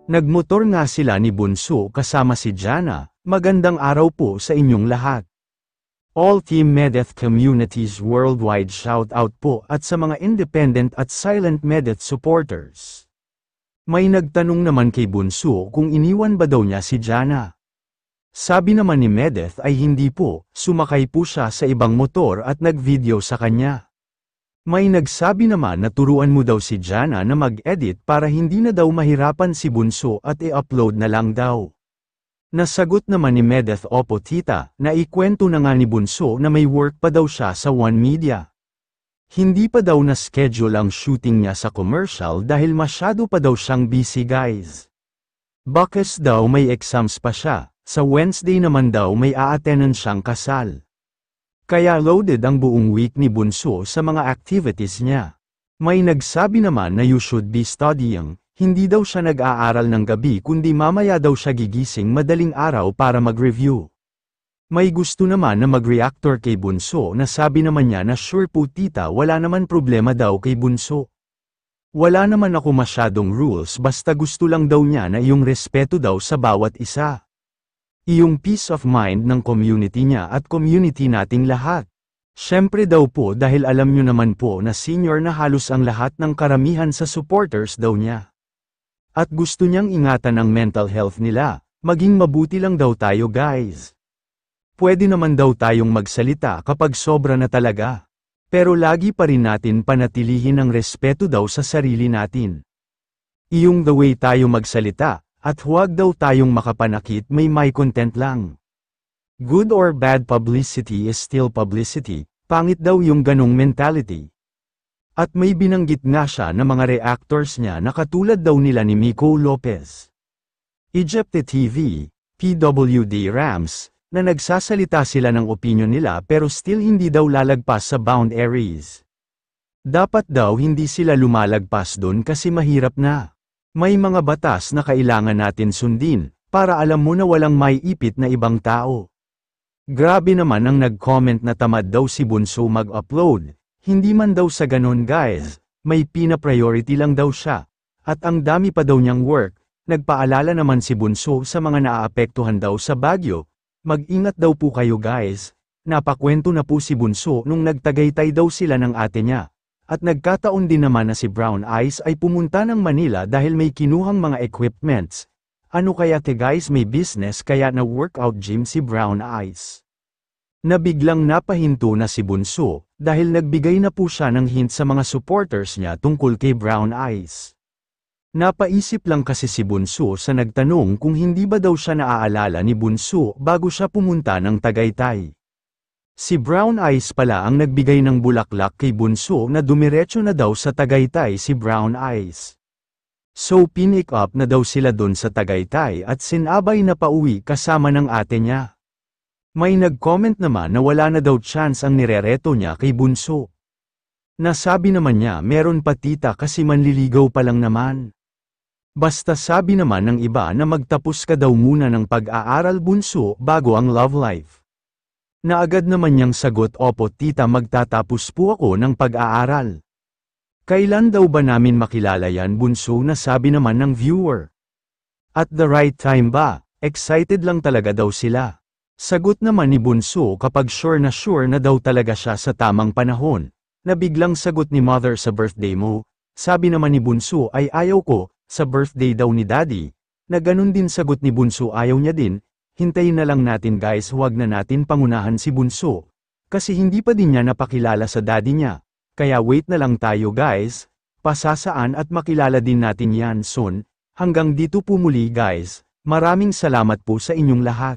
Nagmotor nga sila ni Bunso kasama si Jana. Magandang araw po sa inyong lahat. All Team Medeth communities worldwide shout out po at sa mga independent at silent Medeth supporters. May nagtanong naman kay Bunso kung iniwan ba daw niya si Jana. Sabi naman ni Medeth ay hindi po, sumakay po siya sa ibang motor at nag-video sa kanya. May nagsabi naman na turuan mo daw si Jana na mag-edit para hindi na daw mahirapan si Bunso at i-upload na lang daw. Nasagot naman ni Medeth, opo tita, na ikwento na nga ni Bunso na may work pa daw siya sa One Media. Hindi pa daw na schedule ang shooting niya sa commercial dahil masyado pa daw siyang busy guys. Bukas daw may exams pa siya, sa Wednesday naman daw may a-attenan siyang kasal. Kaya loaded ang buong week ni Bunso sa mga activities niya. May nagsabi naman na you should be studying, hindi daw siya nag-aaral ng gabi kundi mamaya daw siya gigising madaling araw para mag-review. May gusto naman na mag-reactor kay Bunso na sabi naman niya na sure po tita wala naman problema daw kay Bunso. Wala naman ako masyadong rules basta gusto lang daw niya na iyong respeto daw sa bawat isa. Iyong peace of mind ng community niya at community nating lahat. Siyempre daw po dahil alam nyo naman po na senior na halos ang lahat ng karamihan sa supporters daw niya. At gusto niyang ingatan ang mental health nila, maging mabuti lang daw tayo guys. Pwede naman daw tayong magsalita kapag sobra na talaga. Pero lagi pa rin natin panatilihin ang respeto daw sa sarili natin. Iyong the way tayo magsalita. At huwag daw tayong makapanakit may content lang. Good or bad publicity is still publicity, pangit daw yung ganong mentality. At may binanggit nga siya na mga reactors niya na katulad daw nila ni Miko Lopez, Egypt TV, PWD Rams, na nagsasalita sila ng opinion nila pero still hindi daw lalagpas sa boundaries. Dapat daw hindi sila lumalagpas doon kasi mahirap na. May mga batas na kailangan natin sundin, para alam mo na walang maiipit na ibang tao. Grabe naman ang nag-comment na tamad daw si Bunso mag-upload, hindi man daw sa ganon guys, may pina-priority lang daw siya. At ang dami pa daw niyang work, nagpaalala naman si Bunso sa mga naaapektuhan daw sa Baguio, mag-ingat daw po kayo guys, napakwento na po si Bunso nung nagtagaytay daw sila ng ate niya. At nagkataon din naman na si Brown Eyes ay pumunta ng Manila dahil may kinuhang mga equipments. Ano kaya te guys may business kaya na workout gym si Brown Eyes. Nabiglang napahinto na si Bunso, dahil nagbigay na po siya ng hint sa mga supporters niya tungkol kay Brown Eyes. Napaisip lang kasi si Bunso sa nagtanong kung hindi ba daw siya naaalala ni Bunso bago siya pumunta ng Tagaytay. Si Brown Eyes pala ang nagbigay ng bulaklak kay Bunso na dumiretso na daw sa Tagaytay si Brown Eyes. So pinick up na daw sila doon sa Tagaytay at sinabay na pauwi kasama ng ate niya. May nag-comment naman na wala na daw chance ang nirereto niya kay Bunso. Nasabi naman niya meron pa tita kasi manliligaw pa lang naman. Basta sabi naman ng iba na magtapos ka daw muna ng pag-aaral Bunso bago ang love life. Naagad naman niyang sagot opo tita magtatapos po ako ng pag-aaral. Kailan daw ba namin makilala yan Bunso na sabi naman ng viewer? At the right time ba? Excited lang talaga daw sila. Sagot naman ni Bunso kapag sure na daw talaga siya sa tamang panahon. Na biglang sagot ni mother sa birthday mo. Sabi naman ni Bunso ay ayaw ko, sa birthday daw ni daddy. Na ganun din sagot ni Bunso ayaw niya din. Hintayin na lang natin guys huwag na natin pangunahan si Bunso. Kasi hindi pa din niya napakilala sa daddy niya. Kaya wait na lang tayo guys. Pasasaan at makilala din natin yan soon. Hanggang dito po muli guys. Maraming salamat po sa inyong lahat.